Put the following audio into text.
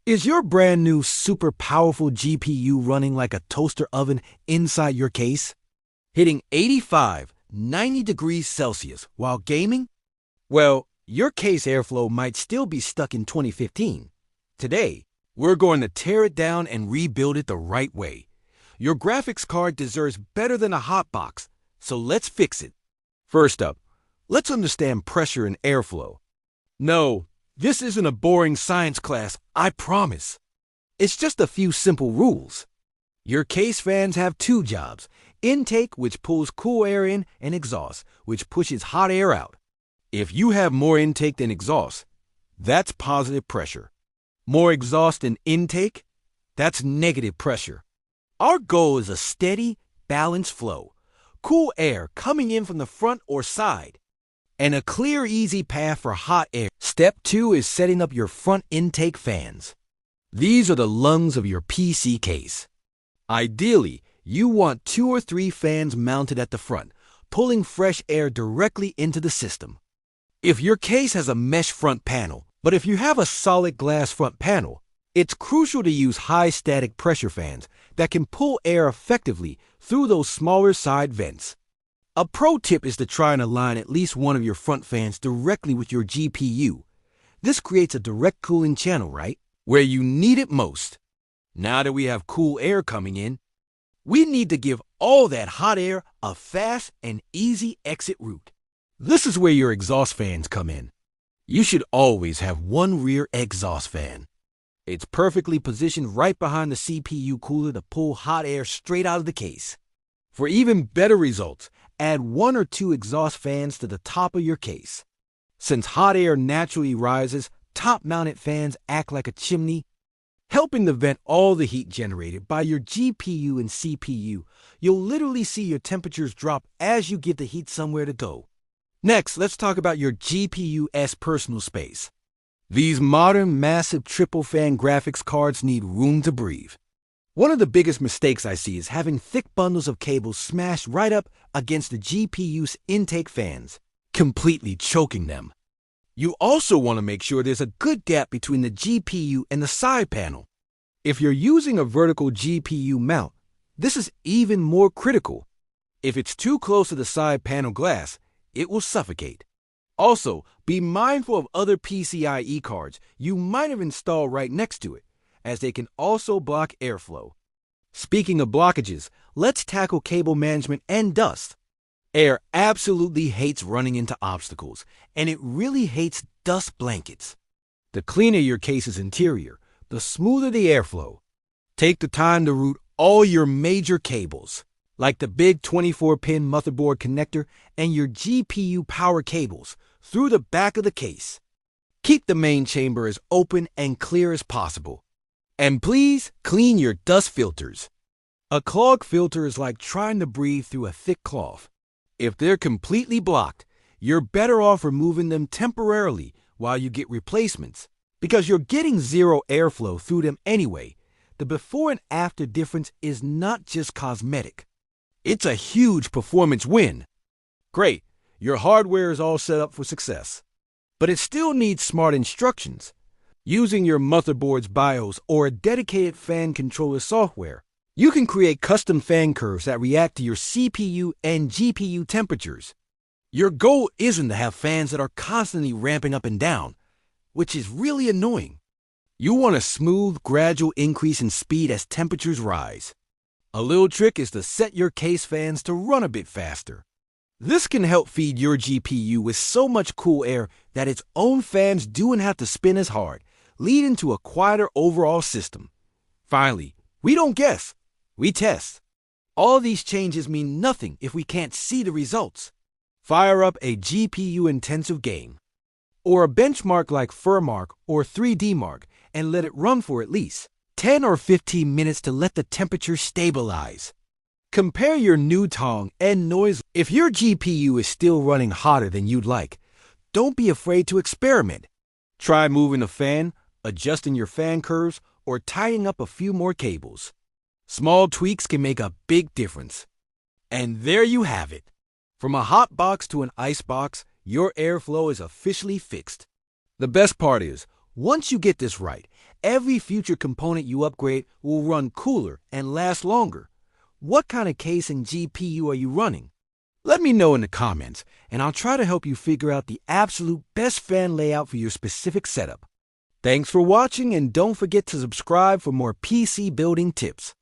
Is your brand new super powerful GPU running like a toaster oven inside your case? Hitting 85, 90 degrees Celsius while gaming? Well, your case airflow might still be stuck in 2015. Today, we're going to tear it down and rebuild it the right way. Your graphics card deserves better than a hot box, so let's fix it. First up, let's understand pressure and airflow. No, this isn't a boring science class, I promise. It's just a few simple rules. Your case fans have two jobs: intake, which pulls cool air in, and exhaust, which pushes hot air out. If you have more intake than exhaust, that's positive pressure. More exhaust than intake, that's negative pressure. Our goal is a steady, balanced flow, cool air coming in from the front or side, and a clear, easy path for hot air. Step 2 is setting up your front intake fans. These are the lungs of your PC case. Ideally, you want 2 or 3 fans mounted at the front, pulling fresh air directly into the system. If your case has a mesh front panel, but if you have a solid glass front panel, it's crucial to use high static pressure fans that can pull air effectively through those smaller side vents. A pro tip is to try and align at least one of your front fans directly with your GPU. This creates a direct cooling channel, right? Where you need it most. Now that we have cool air coming in, we need to give all that hot air a fast and easy exit route. This is where your exhaust fans come in. You should always have one rear exhaust fan. It's perfectly positioned right behind the CPU cooler to pull hot air straight out of the case. For even better results, add 1 or 2 exhaust fans to the top of your case. Since hot air naturally rises, top-mounted fans act like a chimney, helping to vent all the heat generated by your GPU and CPU. You'll literally see your temperatures drop as you give the heat somewhere to go. Next, let's talk about your GPU's personal space. These modern, massive triple-fan graphics cards need room to breathe. One of the biggest mistakes I see is having thick bundles of cables smashed right up against the GPU's intake fans, completely choking them. You also want to make sure there's a good gap between the GPU and the side panel. If you're using a vertical GPU mount, this is even more critical. If it's too close to the side panel glass, it will suffocate. Also, be mindful of other PCIe cards you might have installed right next to it, as they can also block airflow. Speaking of blockages, let's tackle cable management and dust. Air absolutely hates running into obstacles, and it really hates dust blankets. The cleaner your case's interior, the smoother the airflow. Take the time to route all your major cables, like the big 24-pin motherboard connector and your GPU power cables, through the back of the case. Keep the main chamber as open and clear as possible. And please clean your dust filters. A clogged filter is like trying to breathe through a thick cloth. If they're completely blocked, you're better off removing them temporarily while you get replacements, because you're getting zero airflow through them anyway. The before and after difference is not just cosmetic. It's a huge performance win. Great, your hardware is all set up for success. But it still needs smart instructions. Using your motherboard's BIOS or a dedicated fan controller software, you can create custom fan curves that react to your CPU and GPU temperatures. Your goal isn't to have fans that are constantly ramping up and down, which is really annoying. You want a smooth, gradual increase in speed as temperatures rise. A little trick is to set your case fans to run a bit faster. This can help feed your GPU with so much cool air that its own fans don't have to spin as hard, leading to a quieter overall system. Finally, we don't guess, we test. All these changes mean nothing if we can't see the results. Fire up a GPU-intensive game, or a benchmark like FurMark or 3D Mark, and let it run for at least 10 or 15 minutes to let the temperature stabilize. Compare your new tong and noise. If your GPU is still running hotter than you'd like, don't be afraid to experiment. Try moving a fan, adjusting your fan curves, or tying up a few more cables. Small tweaks can make a big difference. And there you have it. From a hot box to an ice box, your airflow is officially fixed. The best part is, once you get this right, every future component you upgrade will run cooler and last longer. What kind of case and GPU are you running? Let me know in the comments, and I'll try to help you figure out the absolute best fan layout for your specific setup. Thanks for watching, and don't forget to subscribe for more PC building tips.